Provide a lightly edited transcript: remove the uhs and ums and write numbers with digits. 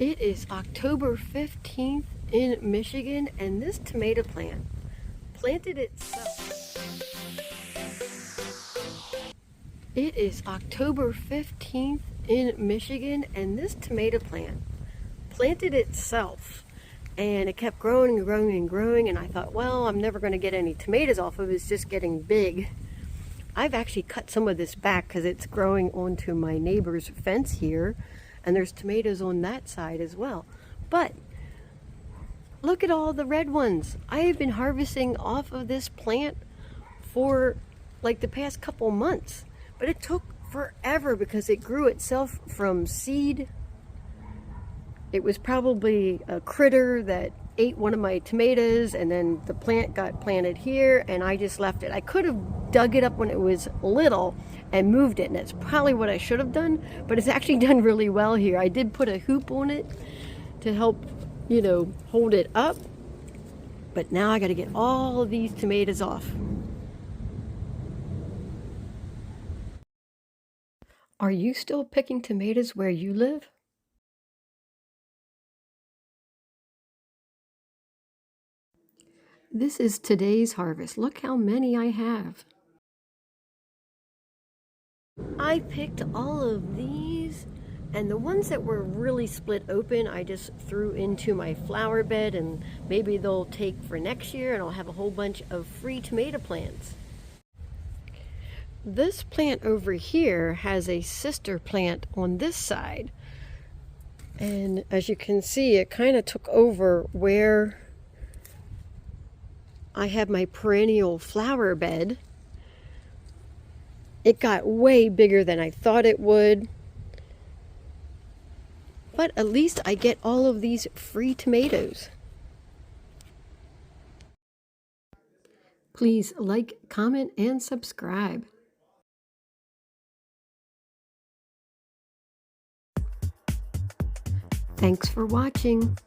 It is October 15th in Michigan, and this tomato plant planted itself. It is October 15th in Michigan, and this tomato plant planted itself. And it kept growing and growing and growing, and I thought, well, I'm never going to get any tomatoes off of it. It's just getting big. I've actually cut some of this back because it's growing onto my neighbor's fence here, and there's tomatoes on that side as well. But look at all the red ones. I have been harvesting off of this plant for like the past couple months, but it took forever because it grew itself from seed. It was probably a critter that ate one of my tomatoes, and then the plant got planted here, and I just left it. I could have dug it up when it was little and moved it, and that's probably what I should have done, but it's actually done really well here. I did put a hoop on it to help, hold it up, but now I got to get all of these tomatoes off. Are you still picking tomatoes where you live? This is today's harvest. Look how many I have. I picked all of these, and the ones that were really split open, I just threw into my flower bed, and maybe they'll take for next year, and I'll have a whole bunch of free tomato plants. This plant over here has a sister plant on this side, and as you can see, it kind of took over where I have my perennial flower bed. It got way bigger than I thought it would. But at least I get all of these free tomatoes. Please like, comment, and subscribe. Thanks for watching.